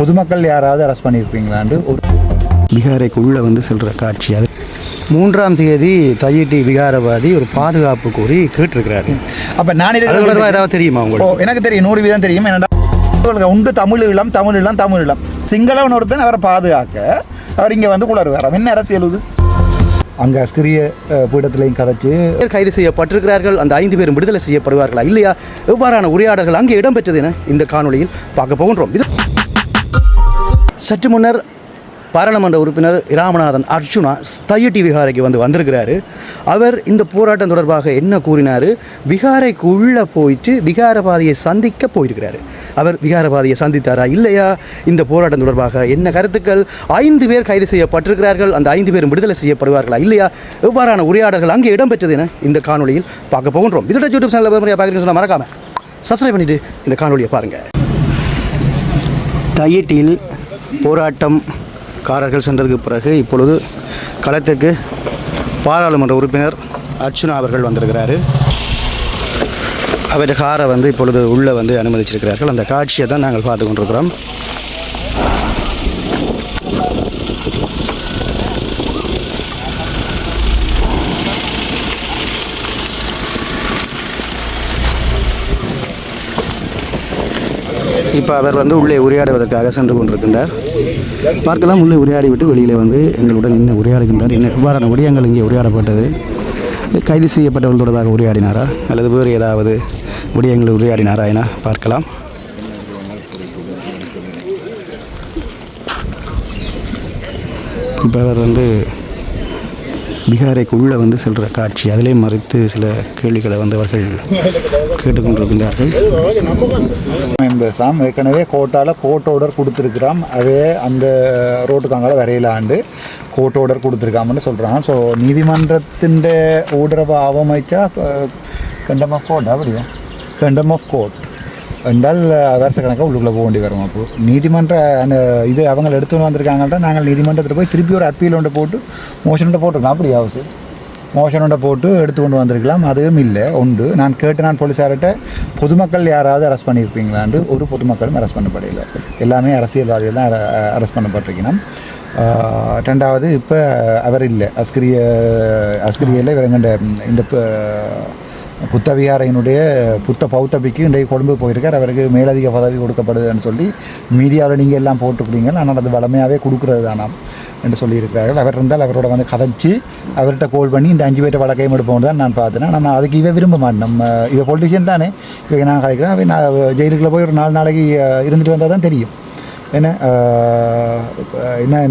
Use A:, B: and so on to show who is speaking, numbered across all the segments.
A: பொதுமக்கள் யாராவது அரெஸ்ட் பண்ணியிருப்பீங்களான்னு ஒரு
B: விகாரைக்குள்ளே வந்து செல்கிற காட்சி. அது 3ஆம் தேதி தையிட்டி விகாரவாதி ஒரு பாதுகாப்பு கோரி கேட்டிருக்கிறாரு.
A: அப்போ நான்
B: ஏதாவது தெரியுமா உங்களுக்கு?
A: எனக்கு தெரியும், 100% தெரியும். என்னடா உண்டு தமிழ் ஈழம் சிங்களவன் ஒருத்தன் அவரை பாதுகாக்க அவர் இங்கே வந்து குளறுவார். என்ன அரசியல் இது? அங்கே அஸ்கிரிய பீடத்திலையும் கதைச்சு
B: கைது செய்யப்பட்டிருக்கிறார்கள். அந்த 5 பேரும் விடுதலை செய்யப்படுவார்களா இல்லையா? எவ்வாறான உரையாடல்கள் அங்கே இடம்பெற்றது என இந்த காணொலியில் பார்க்க போகின்றோம். இது சற்று முன்னர் பாராளுமன்ற உறுப்பினர் இராமநாதன் அர்ச்சுனா தையிட்டி விகாரைக்கு வந்திருக்கிறாரு. அவர் இந்த போராட்டம் தொடர்பாக என்ன கூறினார்? விகாரைக்கு உள்ளே போயிட்டு விகாரவாதியை சந்திக்க போயிருக்கிறாரு. அவர் விகாரவாதியை சந்தித்தாரா இல்லையா? இந்த போராட்டம் தொடர்பாக என்ன கருத்துக்கள்? 5 பேர் கைது செய்யப்பட்டிருக்கிறார்கள். அந்த 5 பேரும் விடுதலை செய்யப்படுவார்களா இல்லையா? எவ்வாறான உரையாடல்கள் அங்கே இடம்பெற்றது என இந்த காணொலியில் பார்க்க போகின்றோம். இதோட யூடியூப் சேனலில் பார்க்குறீங்கன்னு சொன்னால் மறக்காமல் சப்ஸ்கிரைப் பண்ணிவிட்டு இந்த காணொலியை பாருங்கள். தையிட்டியில் போராட்டக்காரர்கள் சென்றதுக்கு பிறகு இப்பொழுது களத்துக்கு பாராளுமன்ற உறுப்பினர் அர்ச்சுனா அவர்கள் வந்திருக்கிறாரு. அவருடைய காரை இப்பொழுது உள்ளே அனுமதிச்சிருக்கிறார்கள். அந்த காட்சியை தான் நாங்கள் பார்த்து கொண்டிருக்கிறோம். இப்போ அவர் உள்ளே உரையாடுவதற்காக சென்று கொண்டிருக்கின்றார். பார்க்கலாம், உள்ளே உரையாடிவிட்டு வெளியில் எங்களுடன் என்ன உரையாடுகின்றார், என்ன எவ்வாறான விடயங்கள் இங்கே உரையாடப்பட்டது, கைது செய்யப்பட்டவர்கள் தொடர்பாக உரையாடினாரா அல்லது வேறு ஏதாவது விடயங்கள் உரையாடினாரா என பார்க்கலாம். இப்போ அவர் விகாரைக்குள்ளே செல்கிற காட்சி. அதிலே மறைத்து சில கேள்விகளை அவர்கள் கேட்டுக்கொண்டிருக்கின்றார்கள்.
A: ஏற்கனவே கோர்ட் ஆர்டர் கொடுத்துருக்குறான். அதே அந்த ரோட்டுக்காங்கால வரையிலாண்டு கோர்ட் ஆர்டர் கொடுத்துருக்காமன்னு சொல்கிறான். ஸோ நீதிமன்றத்தின் ஓர்டரை அவமதிச்சா கண்டம் ஆஃப் கோர்ட் அப்படியா? கண்டம் ஆஃப் கோர்ட் என்றால் வருஷக்கணக்காக உள்ளுக்குள்ளே போக வேண்டி வரும். அப்போது நீதிமன்ற அந்த இது அவங்க எடுத்துன்னு வந்திருக்காங்கன்றா நாங்கள் நீதிமன்றத்தில் போய் திருப்பி ஒரு அப்பீல் ஒன்று போட்டு மோஷன் ஒன்று போட்டிருக்கலாம். அப்படி அவசியம் மோஷன் ஒன்றை போட்டு எடுத்துக்கொண்டு வந்திருக்கலாம். அதுவும் இல்லை உண்டு. நான் போலீஸார்கிட்ட பொதுமக்கள் யாராவது அரெஸ்ட் பண்ணியிருப்பீங்களான்னு ஒரு பொதுமக்களும் அரெஸ்ட் பண்ணப்படையில்லை. எல்லாமே அரசியல்வாதிகள் தான் அரெஸ்ட் பண்ணப்பட்டிருக்கணும். 2வது இப்போ அவர் இல்லை அஸ்கிரியில் இவங்க இந்த புத்த விகாரையினுடைய புத்த பௌத்தபிக்கு இன்றைக்கு கொழும்பு போயிருக்கார். அவருக்கு மேலதிக பதவி கொடுக்கப்படுதுன்னு சொல்லி மீடியாவில் நீங்கள் எல்லாம் போட்டுக்கிறீங்க. ஆனால் அது வளமையாகவே கொடுக்குறது தானாம் என்று சொல்லியிருக்கிறார்கள். அவர் இருந்தால் அவரோட கதைச்சி அவர்கிட்ட கோல் பண்ணி இந்த 5 பேர்ட்ட வழக்கையும் எடுப்போம் தான் நான் பார்த்தேன். நான் அதுக்கு விரும்ப மாட்டேன். நம்ம பொலிட்டிஷியன் தானே, நான் கதைக்கிறேன். நான் ஜெயிலுக்குள்ளே போய் ஒரு 4 நாளைக்கு இருந்துட்டு வந்தால் தான் தெரியும். என்ன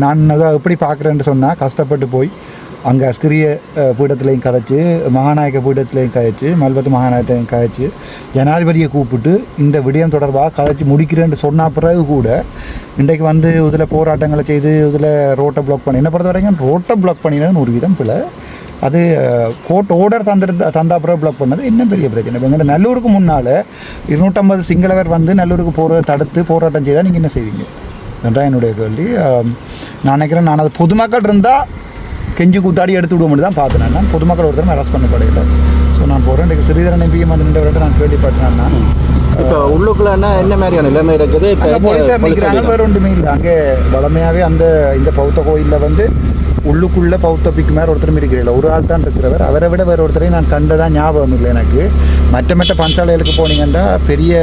A: நான் எப்படி பார்க்குறேன்னு சொன்னால், கஷ்டப்பட்டு போய் அங்கே அஸ்கிரிய பீடத்துலையும் கதைச்சி மகாநாயக்க பீடத்துலையும் கதைச்சி மல்பத்து மகாநாயகத்தையும் கதைச்சி ஜனாதிபதியை கூப்பிட்டு இந்த விடயம் தொடர்பாக கதைச்சி முடிக்கிறேன்னு சொன்ன பிறகு கூட இன்றைக்கு இதில் போராட்டங்களை செய்து இதில் ரோட்டை பிளாக் பண்ணி என்ன பொறுத்த வரைக்கும் ரோட்டை பிளாக் பண்ணினதுன்னு ஒரு விதம் பிள்ளை. அது கோர்ட் ஆர்டர் தந்தா பிறகு பிளாக் பண்ணது இன்னும் பெரிய பிரச்சனை. எங்கள் நல்லூருக்கு முன்னால் 250 சிங்களவர் நல்லூருக்கு போகிறத தடுத்து போராட்டம் செய்தால் நீங்கள் என்ன செய்வீங்க என்றால் என்னுடைய கேள்வி. நான் நினைக்கிறேன், நான் அது பொதுமக்கள் இருந்தால் கெஞ்சி கூத்தாடி எடுத்து விட மட்டும் தான் பார்த்தேன். நான் பொதுமக்கள் ஒருத்தரும் அரெஸ்ட் பண்ணப்படையில. ஸோ நான் போகிறேன். இன்றைக்கு ஸ்ரீதரன் எம்பியும் நின்றவர்கிட்ட நான் கேள்விப்பட்டேன். நான்
B: இப்போ உள்ளுக்குள்ளே என்ன மாதிரியான நிலைமை இருக்குது?
A: போலீஸார் நிற்கிறாங்க, வேறு ஒன்றுமே இல்லை. அங்கே வளமையாகவே இந்த பௌத்த கோயிலில் உள்ளுக்குள்ளே பௌத்த பிக்கு மேலே ஒருத்தரும் இருக்கிறில்ல, ஒரு ஆள் தான் இருக்கிறவர். அவரை விட வேறு ஒருத்தரையும் நான் கண்டதான் ஞாபகம் இல்லை எனக்கு. மற்ற பஞ்சாலைகளுக்கு போனீங்கன்னா பெரிய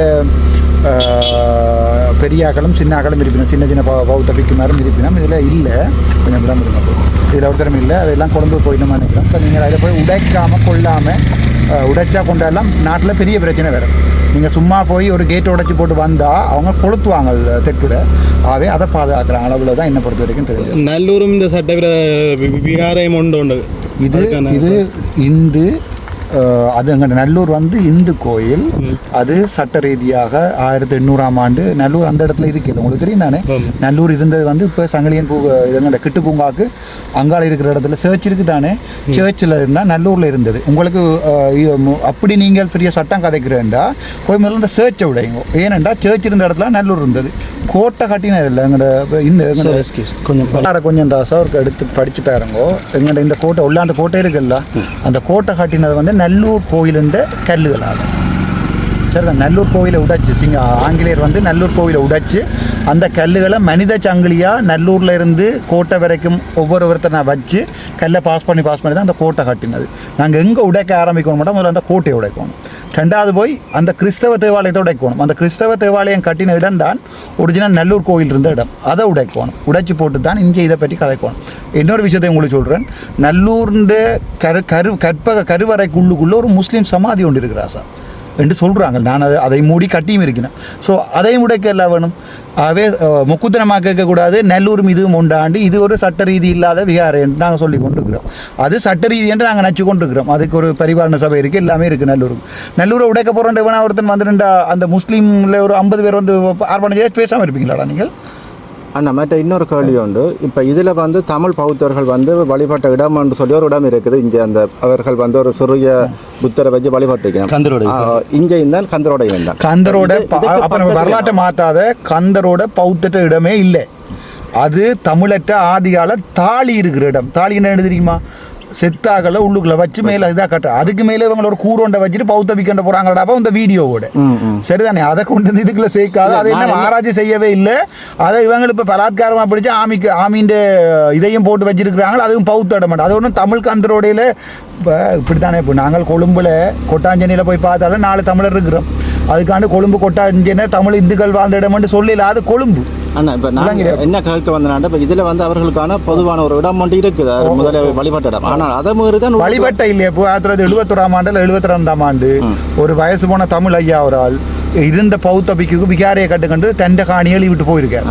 A: ஆக்களும் சின்ன ஆக்களும் இருப்பினும், சின்ன பௌத்த பிக்கு மேலும் இருப்பினும். இதில் இல்லை, கொஞ்சம் விடம் இருங்க. இதில் ஒருத்தரும் இல்லை. அதெல்லாம் கொண்டு போயிடணுமா நினைக்கிறோம். இப்போ நீங்கள் அதில் போய் உடைக்காமல் கொள்ளாமல் உடைச்சா கொண்டாடலாம். நாட்டில் பெரிய பிரச்சனை வேறு. நீங்கள் சும்மா போய் ஒரு கேட்டை உடைச்சி போட்டு வந்தால் அவங்க கொளுத்துவாங்க தெற்குட. ஆகவே அதை பாதுகாக்கிற அளவில் தான் என்னை பொறுத்த வரைக்கும் தெரியுது.
C: நல்லூரும் இந்த சட்டவிரோத விகாரையும் உண்டு.
A: இது இந்து அது அங்கே நல்லூர் இந்து கோயில். அது சட்ட ரீதியாக 1800ஆம் ஆண்டு நல்லூர் அந்த இடத்துல இருக்குது. உங்களுக்கு தெரியும் தானே, நல்லூர் இருந்தது இப்போ சங்கிலியன் இதுங்க கிட்டு பூங்காக்கு அங்கால இருக்கிற இடத்துல சர்ச் இருக்குது தானே. சர்ச்சில் இருந்தால் நல்லூரில் இருந்தது. உங்களுக்கு அப்படி நீங்கள் பெரிய சட்டம் கதைக்கிறேன்டா போய் முதல்ல இந்த சர்ச்சை விடைங்க. ஏனெண்டா சர்ச் இருந்த இடத்துல நல்லூர் இருந்தது. கோட்டை கட்டினார் இல்லை எங்களோட கொஞ்சம் ராசாவுக்கு எடுத்து படிச்சு பாருங்கோ. எங்கள்ட இந்த கோட்டை உள்ளாண்ட கோட்டை இருக்குல்ல, அந்த கோட்டை கட்டினது நல்லூர் கோயிலுன்ற கல்லுகளால். சரிதான். நல்லூர் கோவிலை உடைச்சு ஆங்கிலேயர் வந்து நல்லூர் கோவிலை உடைச்சு அந்த கல்லுகளை மனித சங்கிலியாக நல்லூரில் இருந்து கோட்டை வரைக்கும் ஒவ்வொருத்தனை வச்சு கல்லை பாஸ் பண்ணி தான் அந்த கோட்டை கட்டினது. நாங்கள் எங்கே உடைக்க ஆரம்பிக்கணும் மட்டும் முதல்ல அந்த கோட்டையை உடைக்கணும். ரெண்டாவது போய் அந்த கிறிஸ்தவ தேவாலயத்தை உடைக்கணும். அந்த கிறிஸ்தவ தேவாலயம் கட்டின இடம் தான் ஒரிஜினல் நல்லூர் கோயில் இருந்த இடம். அதை உடைக்கணும். உடைச்சி போட்டு தான் இங்கே இதை பற்றி கதைக்கணும். இன்னொரு விஷயத்தை உங்களுக்கு சொல்கிறேன். நல்லூர்ன்ற கருவறைக்குள்ளுக்குள்ளே ஒரு முஸ்லீம் சமாதி ஒன்று இருக்கிறா சார் என்று சொல்கிறாங்க. நான் அதை மூடி கட்டியும் இருக்கிறேன். ஸோ அதையும் உடைக்க எல்லாம் வேணும். ஆகவே முக்குத்தனமாக கேட்கக்கூடாது. நல்லூர் இதுவும் உண்டாண்டு இது ஒரு சட்ட ரீதி இல்லாத விகாரம் என்று நாங்கள் சொல்லி கொண்டிருக்கிறோம். அது சட்ட ரீதி என்று நாங்கள் நச்சு கொண்டிருக்கிறோம். அதுக்கு ஒரு பரிபாலன சபை இருக்குது, எல்லாமே இருக்குது. நல்லூரை உடைக்க போகிறோன்ற வேணா ஒருத்தன் வந்துட்டா அந்த முஸ்லீமில் ஒரு 50 பேர் வந்து ஆர்வம் பேசாமல் இருப்பீங்களாடா நீங்கள்?
D: அண்ணா மற்ற இன்னொரு கேள்வி உண்டு. இப்போ இதில் வந்து தமிழ் பௌத்தர்கள் வந்து வழிபட்ட இடம் என்று சொல்லி ஒரு இடம் இருக்குது. இங்கே அந்த அவர்கள் வந்து ஒரு சிறிய புத்தரை வச்சு வழிபட்டு இங்கே இருந்தால் கந்தரோட இருந்தால்
A: கந்தரோட அப்போ நம்ம வரலாற்றை மாற்றாத கந்தரோட பௌத்த இடமே இல்லை. அது தமிழற்ற ஆதிகால தாலி இருக்கிற இடம். தாலி என்ன தெரியுமா? செத்தாக்களை உள்ளுக்குள்ள வச்சு மேலே இதாக கட்ட அதுக்கு மேலே இவங்கள ஒரு கூரோண்டை வச்சுட்டு பௌத்த விற்கண்ட போகிறாங்கடாப்பா இந்த வீடியோவோட. சரிதானே? அதை கொண்டு வந்து இதுக்குள்ள சேர்க்காது. அதை என்ன ஆராய்ச்சி செய்யவே இல்லை. அதை இவங்க இப்போ பலாத்காரமாக பிடிச்சி ஆமீண்ட இதையும் போட்டு வச்சிருக்கிறாங்க. அதுவும் பௌத்த இட மாட்டோம். அது ஒன்றும் தமிழ் கந்தரோடையில் இப்போ இப்படித்தானே. இப்போ நாங்கள் கொழும்பில் கொட்டாஞ்சேனியில் போய் பார்த்தாலும் 4 தமிழர் இருக்கிறோம். அதுக்காண்டு கொழும்பு கொட்டாஞ்சேனை தமிழ் இந்துக்கள் வாழ்ந்த இடம்னு சொல்லல. அது கொழும்பு.
D: அண்ணா இப்போ நான் என்ன கேட்க வந்தேன்னா, இப்போ இதில் வந்து அவர்களுக்கான பொதுவான ஒரு இடம் ஒன்று இருக்குது. அது முதல்ல வழிபட்ட இடம். ஆனால் அதை மாதிரி தான்
A: வழிபட்ட இல்லையா? இப்போ 1971ஆம் ஆண்டு 72ஆம் ஆண்டு ஒரு வயசு போன தமிழ் ஐயா ஒரு ஆள் இருந்த பௌத்த பிக்குக்கு விகாரையை கட்டுக்கண்டு தண்டை காணியை விட்டு போயிருக்கார்.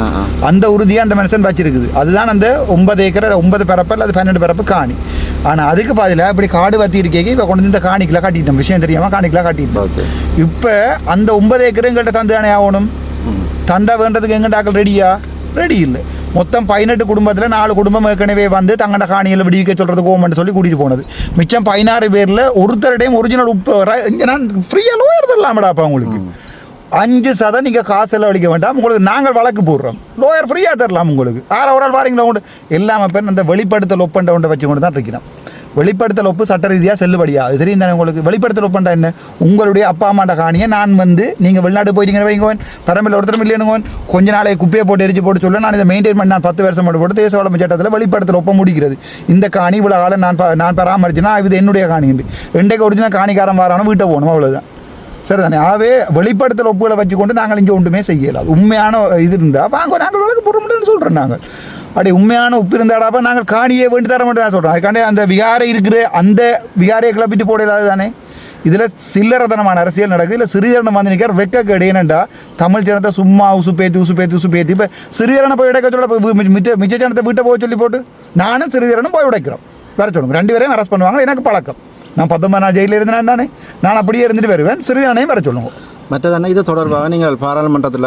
A: அந்த உறுதியை அந்த மனுஷன் வச்சிருக்குது. அதுதான் அந்த 9 ஏக்கர் 9 பரப்பு அல்லது 12 பரப்பு காணி. ஆனால் அதுக்கு பதிலாக இப்படி காடு வத்தி இருக்கேங்க இப்போ கொண்டு இந்த காணிக்கெலாம் கட்டிட்டோம். விஷயம் தெரியாமல் காணிக்கெலாம் கட்டிட்டோம். இப்போ அந்த 9 ஏக்கரும் எங்கள்கிட்ட தந்தானே ஆகணும். தந்தா வேண்டதுக்கு எங்கண்டாக்கள் ரெடி இல்லை. மொத்தம் 18 குடும்பத்தில் 4 குடும்பம் ஏற்கனவே வந்து தங்கண்ட காணியில் விடுவிக்க சொல்கிறதுக்கு ஓமெண்ட் சொல்லி கூட்டிகிட்டு போனது. மிச்சம் 16 பேரில் ஒருத்தருடையும் ஒரிஜினல் உப்பு இங்கே நான் ஃப்ரீயாக லோயர் தரலாமடாப்பா. உங்களுக்கு 5% நீங்கள் காசு எல்லாம் அளிக்க வேண்டாம். உங்களுக்கு நாங்கள் வழக்கு போடுறோம். லோயர் ஃப்ரீயாக தரலாம். உங்களுக்கு ஒரு ஆள் வாரீங்களா கொண்டு எல்லாமே பேர் அந்த வெளிப்படுத்தல் ஒப்பண்டை ஒன்றை வச்சு கொண்டு தான் இருக்கிறோம். வெளிப்படுத்தல் ஒப்பு சட்ட ரீதியாக செல்லுபடியா? அது தெரியும் தானே உங்களுக்கு. வெளிப்படுத்தல் ஒப்பண்டா என்ன? உங்களுடைய அப்பா அம்மாண்ட காணியை நான் வந்து நீங்கள் வெளிநாட்டு போயிட்டீங்கன்னு வைங்கோன், பரம்பில் ஒருத்தரும் இல்லைனுங்கோன், கொஞ்ச நாளைக்கு குப்பையை போட்டு எரிச்சு போட்டு சொல்ல நான் இதை மெயின்டைன் பண்ணி நான் 10 வருஷம் போட்டு தேச வளமை சட்டத்தில் வெளிப்படுத்தல் ஒப்ப முடிக்கிறது. இந்த காணி இவ்வளோ காலம் நான் பராமரிச்சுன்னா இது என்னுடைய காணி உண்டு. இன்றைக்கு ஒரிஜினல் காணிக்காரன் வரானோ வீட்டை போகணும். அவ்வளோதான். சரி தானே? ஆகவே வெளிப்படுத்தல் ஒப்புகளை வச்சுக்கொண்டு நாங்கள் இங்கே ஒன்றுமே செய்யலாம். உண்மையான இது இருந்தால் வாங்க நாங்கள் வழக்கு போட முடியும்னு சொல்கிறோம். நாங்கள் அப்படி உண்மையான உப்பு இருந்தாடாப்பா நாங்கள் காணியை வேண்டி தர மாட்டோம் சொல்கிறோம். அதுக்காண்டி அந்த விகாரை இருக்கிற அந்த விகாரையை கிளப்பிட்டு போடலாது தானே. இதில் சில்லறத்தனமான அரசியல் நடக்குது. இல்லை சிறிதரனை வந்து நிற்கிற வெக்க கிடையேனண்டா தமிழ் ஜனத்தை சும்மா உசுப்பேத்தி இப்போ சிறிதரனை போய் உடைக்க சொல்ல மிச்ச ஜனத்தை வீட்டை போய் சொல்லி போட்டு நானும் சிறிதரனும் போய் உடைக்கிறோம். வர சொல்லுங்க. 2 பேரையும் அரெஸ்ட் பண்ணுவாங்க. எனக்கு பழக்கம். நான் 19 நாள் ஜெயிலில் இருந்தேன் தானே. நான் அப்படியே இருந்துட்டு வருவேன். சிறிதரனையும் வர சொல்லுங்க.
D: மற்றதானே இது தொடர்பாக நீங்கள் பாராளுமன்றத்தில்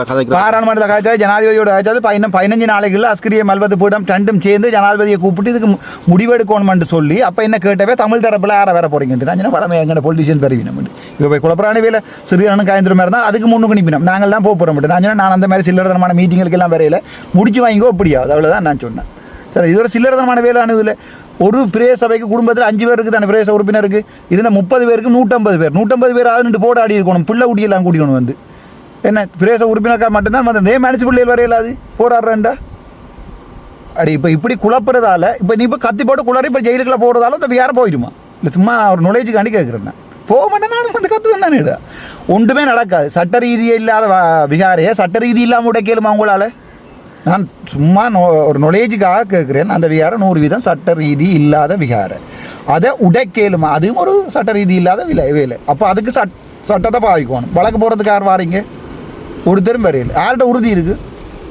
A: கதைச்சா ஜனாதிபதியோட கதைச்சது 15 நாளைக்குள்ள அஸ்கிரிய மல்பத்து பீடம் 2ம் சேர்ந்து ஜனாதிபதியை கூப்பிட்டு இதுக்கு முடிவெடுக்கணும்னு சொல்லி அப்போ என்ன கேட்டவே தமிழ் தரப்பில் யாரை வேற போறீங்கன்ட்டு நான் படமே எங்கள்ட பொலிட்டிஷியன் பெருவினம் இப்போ போய் குழப்பறான வேலை சிறிதரனும் காய்ந்துற மாதிரி தான் அதுக்கு முன்னுக்கு நிற்பினோம். நாங்கள் தான் போக போகிறோம். நான் அந்த மாதிரி சில்லறதனமான மீட்டிங்களுக்கெல்லாம் வரையில முடிச்சு வாங்கிக்கோ அப்படியாது. அவ்வளோதான் நான் சொன்னேன். சரி, இது ஒரு சில்லறதனமான வேலையான இதில் ஒரு பிரேச சபைக்கு குடும்பத்தில் 5 பேருக்கு தானே பிரேச உறுப்பினருக்கு இருந்த 30 பேருக்கு 150 பேர் ஆகுது போராடி இருக்கணும். பிள்ளை குட்டியெல்லாம் கூட்டிக்கணும் வந்து என்ன பிரேச உறுப்பினருக்காக மட்டும்தான் வந்து மேனேஜ் பிள்ளைகள் வரையிலாது போராடுறேன்டா அடி. இப்போ இப்படி குழப்புறதால இப்போ நீ இப்போ கத்தி போட்டு குளறி இப்போ ஜெயிலுக்குள்ள போகிறதால இப்போ யாரை போயிடுமா? இல்லை சும்மா ஒரு நுழைச்சுக்காண்டி கேட்குறேன். நான் போக மாட்டேன். நானும் வந்து கற்றுவேன் தானே. ஒன்றுமே நடக்காது. சட்ட ரீதியே இல்லாத விகாரையை சட்ட ரீதி இல்லாமல் உடைக்கலுமா உங்களால்? நான் சும்மா ஒரு நொலேஜுக்காக கேட்குறேன். அந்த விகாரம் 100% சட்ட ரீதி இல்லாத விகாரம். அதை உடைக்கலுமா? அதுவும் ஒரு சட்ட ரீதி இல்லாத வேலை. அப்போ அதுக்கு சட்டத்தை பாவிக்கணும். வழக்கு போகிறதுக்கு யார் வாரீங்க? ஒருத்தரும் வரையில். யார்கிட்ட உறுதி இருக்குது?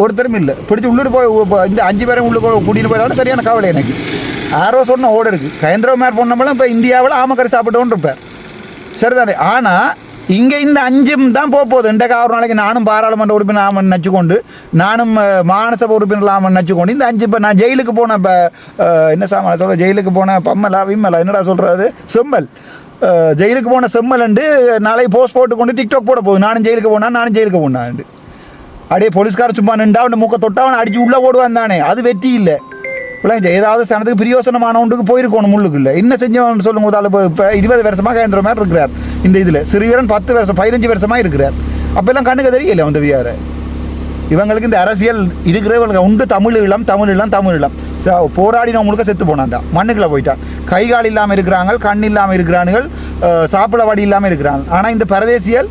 A: ஒருத்தரும் இல்லை. பிடிச்சி உள்ளூர் போய் இந்த 5 பேரும் உள்ளுக்கு கூட்டிகிட்டு போயிடாலும் சரியான கவலை எனக்கு. யாரோ சொன்ன ஓட இருக்குது. கயந்திரமார் பொண்ணமெல்லாம் இப்போ இந்தியாவில் ஆமக்கறி சாப்பிட்டோன்னு இருப்பார். சரிதானே? ஆனால் இங்கே இந்த 5ம் தான் போகுது. இன்றைக்கு ஒரு நாளைக்கு நானும் பாராளுமன்ற உறுப்பினர் ஆமன் நச்சுக்கொண்டு நானும் மாநசபை உறுப்பினர் ஆமன் நச்சுக்கொண்டு இந்த 5 இப்போ நான் ஜெயிலுக்கு போன இப்போ என்ன சாமான சொல்ல ஜெயிலுக்கு போன பம்மலா விம்மலா என்னடா சொல்கிறது செம்மல் ஜெயிலுக்கு போன செம்மல்ண்டு நாளைக்கு போஸ்ட் போட்டு கொண்டு டிக்டாக் போட போகுது. நானும் ஜெயிலுக்கு போனான்ண்டு அப்படியே போலீஸ்கார சும்மா நின்றா அவன் மூக்க தொட்டாவன் அடித்து உள்ளே ஓடுவான் தானே. அது வெற்றி இல்லை. இப்போலாம் ஏதாவது சனத்துக்கு பிரியோசனமான ஒன்றுக்கு போயிருக்கணும். முள்ளுக்கு இல்லை என்ன செஞ்சவன் சொல்லுங்க. இப்போ 20 வருஷமாக கேந்திர மாதிரி இருக்கிறார். இந்த இதில் ஸ்ரீதரன் 10 வருஷம் 15 வருஷமாக இருக்கிறார். அப்போல்லாம் கண்ணுக்கு தெரியல அந்த விஆர். இவங்களுக்கு இந்த அரசியல் இருக்கிறவங்க உண்டு தமிழ் இளம் போராடினவங்களுக்கு செத்து போனான்டா, மண்ணுக்குள்ளே போயிட்டான். கை கால் இல்லாமல் இருக்கிறாங்க, கண் இல்லாமல் இருக்கிறானுகள், சாப்பிட வடி இல்லாமல் இருக்கிறாங்க. ஆனால் இந்த பரதேசியல்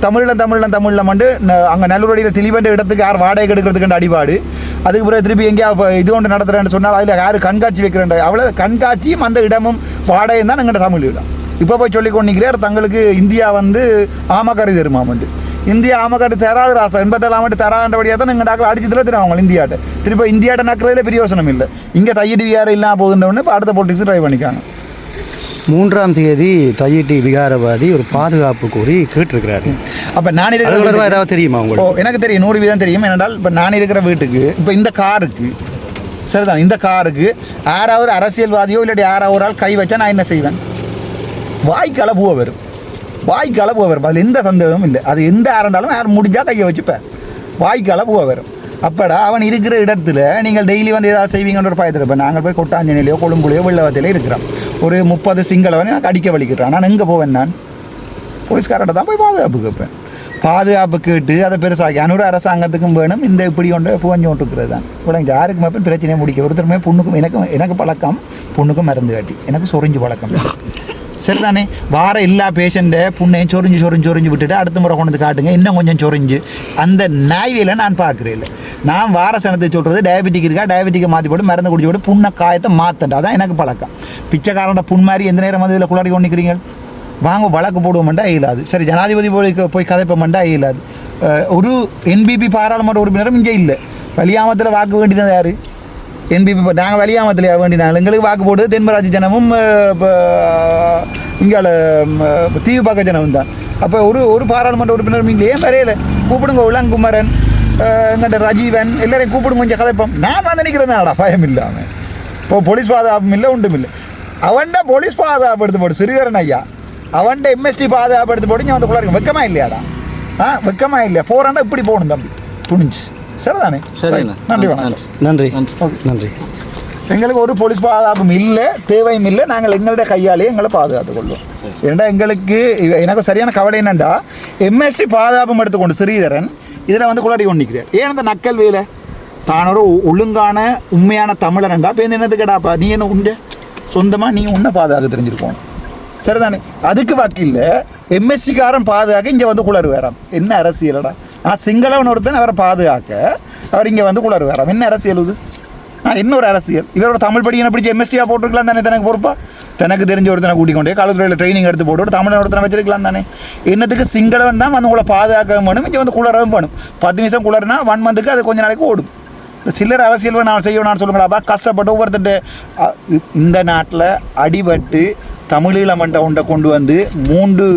A: தமிழில் வந்து அங்கே நல்லூரடியில் திலீபன்ற இடத்துக்கு யார் வாடகை எடுக்கிறதுக்கு அடிபாடு. அதுக்கு பிறகு திருப்பி எங்கேயா இது ஒன்று நடத்துகிறேன்னு சொன்னால் அதில் யார் கண்காட்சி வைக்கிறேன், அவ்வளோ கண்காட்சியும் அந்த இடமும் வாடகையும் தான் எங்கள்கிட்ட தமிழ் இடம். இப்போ போய் சொல்லி கொண்டிருக்கிறார் தங்களுக்கு இந்தியா வந்து ஆமக்கறி தருமாமண்டு. இந்தியா ஆமக்கறி தராது ராசா 87 தரான்றபடியாக தான் எங்கள் நாக்கில் அடிச்சதில் தெரியும் அவங்க இந்தியாட்ட. திருப்பி இந்தியாட்ட நக்கிறதுல பிரயோசனம் இல்லை. இங்கே தையடி வியாரம் இல்லாமல் போகுதுன்றவொன்னே இப்போ அடுத்த பொலிட்டிக்ஸ் ட்ரை பண்ணிக்காங்க.
B: 3ஆம் தேதி தையிட்டி விகாரவாதி ஒரு பாதுகாப்பு கோரி கேட்டிருக்கிறாரு.
A: அப்போ நான் இருக்கிற
B: ஏதாவது தெரியுமா உங்களுக்கு?
A: எனக்கு தெரியும், 100% தெரியும். ஏனென்றால் இப்போ நான் இருக்கிற வீட்டுக்கு இப்போ இந்த காருக்கு சரிதான், இந்த காருக்கு யாராவது அரசியல்வாதியோ இல்லாட்டி யாராவது ஆள் கை வச்சா நான் என்ன செய்வேன்? வாய்க்கால பூவை வரும். அதில் எந்த சந்தேகமும் இல்லை. அது எந்த யாருண்டாலும் யார் முடிஞ்சால் கையை வச்சுப்பேன். வாய்க்கால பூவை வரும். அப்படா அவன் இருக்கிற இடத்துல நீங்கள் டெய்லி வந்து ஏதாவது செய்வீங்கன்ற ஒரு பயத்தில். இப்போ நாங்கள் போய் கொட்டாஞ்சனையிலையோ கொழும்புலையோ வெள்ளவத்திலையோ இருக்கிறோம். ஒரு 30 சிங்களவனை எனக்கு அடிக்க வலிக்கிறான். நான் எங்கே போவேன்? நான் போலீஸ்கார்ட்ட தான் போய் பாதுகாப்பு கேட்பேன். பாதுகாப்பு கேட்டு அதை பெருசாகி அனுர அரசாங்கத்துக்கும் வேணும். இந்த இப்படி கொண்டு புகஞ்சு கொண்டிருக்கிறது தான் இவ்வளோ. யாருக்கு மேலே பிரச்சனையை முடிக்க ஒருத்தருமே பொண்ணுக்கும் எனக்கு பழக்கம், பொண்ணுக்கும் மருந்து காட்டி எனக்கு சொரிஞ்சு பழக்கம். சரிதானே? வார எல்லா பேஷண்ட்டை புண்ணையும் சொரிஞ்சு விட்டுட்டு அடுத்த முறை கொண்டு வந்து காட்டுங்க, இன்னும் கொஞ்சம் சொரிஞ்சு. அந்த நாய்வியில் நான் பார்க்குறேன் இல்லை. நான் வார சனத்தை சொல்கிறது டயபெட்டிக் இருக்கா, டயபெட்டிக்கை மாற்றி போட்டு மருந்து குடிச்சு போட்டு புண்ணை காயத்தை மாற்றண்டா. அதான் எனக்கு பழக்கம். பிச்சைக்காரண்ட புண் மாதிரி எந்த நேரம் வந்து இதில் குளறி கொண்டிருக்கிறீங்க, வாங்க வழக்கு போடுவோம்ண்டா இயலாது. சரி, ஜனாதிபதி போய் கதைப்போம்ண்டா இயலாது. ஒரு என்பிபி பாராளுமன்ற உறுப்பினரும் இங்கே இல்லை. வலியாமத்தில் வாக்கு வேண்டினது யார்? என்பிபி. நாங்கள் வலியாமத்தில் வேண்டினாங்க. எங்களுக்கு வாக்கு போடுறது தென்மராட்சி ஜனமும் இங்கே தீவுப்பாக்க ஜனமும் தான். அப்போ ஒரு பாராளுமன்ற உறுப்பினர் இங்கே ஏன் வரையில கூப்பிடுங்க. உலங்குமரன், எங்கிட்ட ரஜீவன் எல்லாரையும் கூப்பிடுங்க, கொஞ்சம் கதைப்போம். நான் வந்து நிற்கிறேன்னாடா பயம் இல்லாமல். இப்போ போலீஸ் பாதுகாப்பும் இல்லை, ஒன்றும் இல்லை. அவன்கிட்ட போலீஸ் பாதுகாப்பு எடுத்து போடு ஸ்ரீதரன் ஐயா. அவன்கிட்ட எம்எஸ்டி பாதுகாப்பு எடுத்து போட்டு வந்து குள்ளாருங்க. வெக்கமா இல்லையாடா? வெக்கமா இல்லையா? போகிறான்டா இப்படி போகணும் தம்பி, துணிஞ்சு. சரிதானே?
D: சரி,
B: நன்றி.
A: எங்களுக்கு ஒரு போலீஸ் பாதுகாப்பும் இல்லை, தேவையும் இல்லை. நாங்கள் எங்களுடைய கையாலேயே எங்களை பாதுகாத்து கொள்வோம். ஏன்னா எனக்கு சரியான கவலை என்னண்டா, எம்எஸ்டி பாதுகாப்பும் எடுத்துக்கொண்டு ஸ்ரீதரன் இதில் வந்து குளறி கொண்டிருக்கிறார். ஏன் அந்த நக்கல் வேலை? தான் ஒரு ஒழுங்கான உண்மையான தமிழன்டா இப்போ என்னது கேடாப்பா, நீ என்ன உண்ட சொந்தமாக நீங்கள் உன்னை பாதுகாக்க தெரிஞ்சிருக்கோம். சரிதானே? அதுக்கு வக்கீல் எம்எஸ்சிக்காரன் பாதுகாக்க இங்கே வந்து குளறு வேறாம். என்ன அரசியலடா? சிங்களவன் ஒருத்தன் அவரை பாதுகாக்க அவர் இங்கே வந்து குளறு வேறாம். என்ன அரசியல் இது? இன்னொரு அரசியல். இவரோட தமிழ் படிக்கணும் பிடிச்சி எம்எஸ்டியாக போட்டுருக்கலாம் தானே? தனக்கு பொறுப்பா தனக்கு தெரிஞ்ச ஒருத்தனை கூட்டிக்கொண்டே காலத்துறையில் ட்ரைனிங் எடுத்து போட்டு தமிழன் ஒருத்தனை வச்சிருக்கலாம் தானே? என்னத்துக்கு சிங்களவன் தான் வந்து உங்களை பாதுகாக்க வேணும், இங்கே வந்து குளரவும் வேணும். 10 நிமிஷம் குளறுனா 1 மந்த்துக்கு அது கொஞ்ச நாளைக்கு ஓடும். சில்லற அரசியல் நான் செய்யணும்னு சொல்லுங்களாப்பா. கஷ்டப்பட்டு ஒவ்வொருத்தட்டு இந்த நாட்டில் அடிபட்டு தமிழீழமண்ட ஒன்றை கொண்டு வந்து 3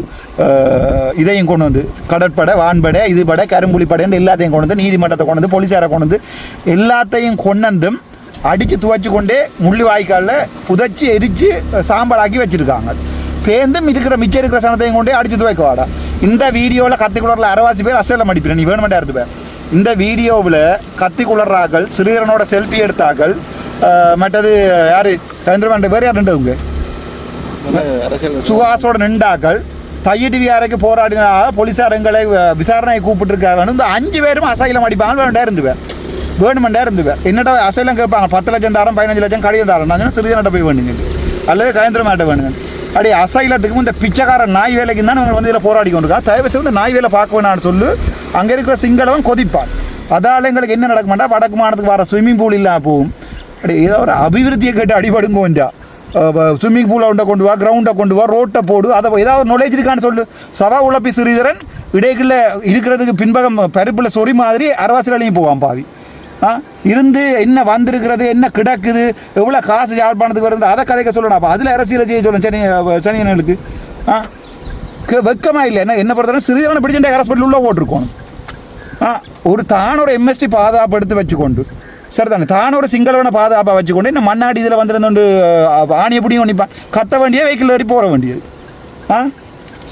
A: இதையும் கொண்டு வந்து கடற்படை, வான்படை, இதுபடை, கரும்புலிப்படைன்னு எல்லாத்தையும் கொண்டு வந்து நீதிமன்றத்தை கொண்டு வந்து போலீஸாரை கொண்டு வந்து எல்லாத்தையும் கொண்டு அடித்து துவைச்சி கொண்டே முள்ளி வாய்க்காலில் புதைச்சி எரித்து சாம்பலாக்கி வச்சுருக்காங்க. பேர்ந்தும் மிச்சம் இருக்கிற சனத்தையும் கொண்டே அடித்து துவைக்க வாடா. இந்த வீடியோவில் கத்திக்குளரில் 60 பேர் அசைலம் அடிப்பேன். நீ வேணுமெண்டா எடுத்து பேர். இந்த வீடியோவில் கத்திக்குளராக்கள், சிறுவரனோட செல்ஃபி எடுத்தாக்கள், மற்றது யார் கந்திரமண்ட பேர் யார் நின்றவங்க சுகாசோட நின்றாக்கள், தையிட்டு வியாரைக்கு போராடினதாக போலீஸார் எங்களை விசாரணை கூப்பிட்டுருக்காங்கன்னு இந்த 5 பேரும் அசைலம் அடிப்பாங்க. வேணுமெண்டா இருந்துவேன். என்னடா அசைலம் கேட்பாங்க, 10 லட்சம் தாரம் 15 லட்சம் கடிதம் தாரம். நான் சிறுவன்கிட்ட போய் வேணுங்க, அல்லது கயந்திரமாட்ட வேணுங்க. அப்படி அசைலத்துக்கும் இந்த பிச்சைக்காரன் நாய் வேலைக்கு தான் அவங்க வந்து இதில் போராடி கொண்டிருக்கா. தயவு செய்து நாய் வேலை பார்க்க வேணான்னு சொல்லு. அங்கே இருக்கிற சிங்களவன் கொதிப்பான். அதால் எங்களுக்கு என்ன நடக்க மாட்டா, வடக்கு மாநிலத்துக்கு வர ஸ்விம்மிங் பூல் இல்லாமல் போகும். அப்படி ஏதோ ஒரு அபிவிருத்தியை கேட்டு அடிபடுங்க கொஞ்சம். ஸ்விம்மிங் பூலை கொண்டு வா, கிரவுண்டை கொண்டு வா, ரோட்டை போடு, அதை ஏதாவது நுழைச்சி இருக்கான்னு சொல்லு. சவா உழப்பி ஸ்ரீதரன் இடைக்குள்ள இருக்கிறதுக்கு பின்பகம் பருப்பில் சொறி மாதிரி அரவாசிலையும் போவான் பாவி. இருந்து என்ன வந்திருக்கிறது, என்ன கிடக்குது, எவ்வளோ காசு யாழ்ப்பாணத்துக்கு வருது, அதை கதைக்க சொல்லணும். அப்போ அதில் அரசியலை செய்ய சொல்லணும் சனியனுக்கு. வெக்கமாக இல்லை. என்ன பொறுத்தவரை சிறிதரனை பிடிச்சிட்டு ஹாஸ்பிட்டல் உள்ளே போட்டிருக்கோம். ஒரு தானொரு எம்எஸ்டி பாதுகாப்பு எடுத்து வச்சுக்கொண்டு, சரிதானே, தானொரு சிங்களவனை பாதுகாப்பாக வச்சுக்கொண்டு இன்னும் மண்ணாடி இதில் வந்துருந்து ஆணியை பிடியும் நிற்பான். கத்த வேண்டிய வெஹிக்கிள் ஏறி போக வேண்டியது.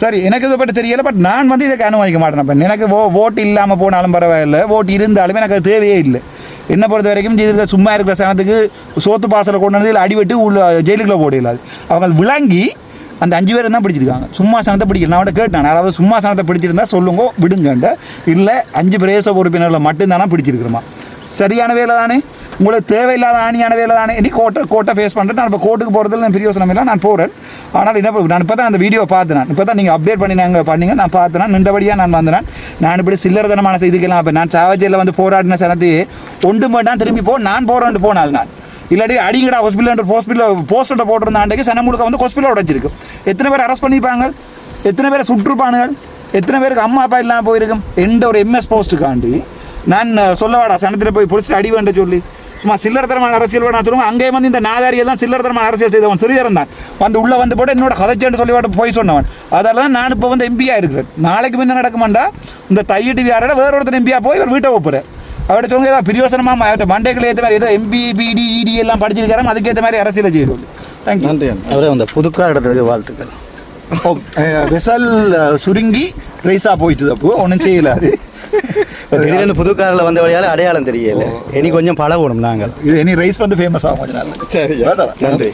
A: சரி, எனக்கு இதை பற்றி தெரியலை. பட் நான் வந்து இதை அனுமதிக்க மாட்டேன். எனக்கு ஓட்டு இல்லாமல் போனாலும் பரவாயில்லை, ஓட்டு இருந்தாலுமே எனக்கு அது தேவையே இல்லை. என்னை பொறுத்த வரைக்கும் இதில் சும்மா இருக்கிற சனத்துக்கு சோத்து பாசலை கொண்டு வந்து இதில் அடிபட்டு உள்ள ஜெயிலுக்குள்ளே போடலாது. அவங்க விளங்கி அந்த 5 பேர் தான் பிடிச்சிருக்காங்க. சும்மா சனத்தை பிடிக்கல. நான் அவட கேட்டேன், அதாவது சும்மா சனத்தை பிடிச்சிருந்தா சொல்லுங்க விடுங்கண்ட. இல்லை 5 பிரதேச உறுப்பினர்களை மட்டும்தானா பிடிச்சிருக்கிறோமா? சரியான வேலை தானே, உங்களுக்கு தேவையில்லாத ஆணியான வேலை தானே. இனி கோர்ட்டை ஃபேஸ் பண்ணுறேன். நான் இப்போ கோர்ட்டுக்கு போகிறதுல நான் பிரியோசனம் இல்லை, நான் போகிறேன். ஆனால் என்ன நான் இப்போ தான் அந்த வீடியோ பார்த்தேன். இப்போ தான் நீங்கள் அப்டேட் பண்ணீங்க நான் பார்த்தேன். நின்றபடியாக நான் வந்தேன். நான் இப்படி சில்லறதனமான செய்திக்கலாம். அப்போ நான் சாவஜியில் வந்து போராடின சனத்தையே ஒன்று மட்டும் திரும்பி நான் போகிறேன்ட்டு போனேன். நான் இல்லாட்டி அடிங்கடா ஹாஸ்பிட்டல் போஸ்டர்கிட்ட போட்டிருந்த ஆண்டைக்கு சனம் முழுக்க வந்து ஹாஸ்பிட்டல் உடைச்சிருக்கு. எத்தனை பேர் அரெஸ்ட் பண்ணிப்பாங்க, எத்தனை பேரை சுற்றுப்பானுகள், எத்தனை பேருக்கு அம்மா அப்பா இல்லாமல் போயிருக்கும். எந்த ஒரு எம்எஸ் போஸ்ட்டுக்காண்டி நான் சொல்லவாடா சனத்தில் போய் பிடிச்சிட்டு அடி வேண்ட சொல்லி சும்மா சில்லறத்தரமான அரசியல் வேணா சொல்லுவாங்க. அங்கேயே வந்து இந்த நாதாரியெல்லாம் சில்லறத்தரமான அரசியல் செய்தவன் சிறிதரம் தான் வந்து உள்ளே வந்து போட்டு என்னோட கதைச்சேன்னு சொல்லி போய் சொன்னவன். அதால் தான் நான் இப்போ வந்து எம்பியாக இருக்கிறேன். நாளைக்கு முன்ன நடக்குமாண்டா இந்த தைய டிவியாரோட வேற ஒருத்தர் எம்பியாக போய் ஒரு வீட்டை வைப்புறேன். அவர்கிட்ட சொல்லுங்க ஏதாவது பிரியோசனமாக அவர்கிட்ட மண்டைகள் ஏற்ற மாதிரி ஏதோ எம்பி பிடி இடி எல்லாம் படிச்சிருக்காரு, அதுக்கேற்ற மாதிரி அரசியலை செய்ய சொல்லி. தேங்க்யூ.
D: நன்றி.
B: அவரே அந்த புதுக்கார் இடத்துக்கு வாழ்த்துக்கள்.
A: வெசல் சுருங்கி ரைஸாக போயிட்டு அப்போ ஒன்றும் செய்யலாது.
B: திடீர்னு புதுக்காரில் வந்தபடியால் அடையாளம் தெரியல. இனி கொஞ்சம் பழகணும் நாங்கள்.
A: இது இனி ரைஸ் வந்து ஃபேமஸ் ஆகும் கொஞ்ச நாள்.
B: சரி, நன்றி.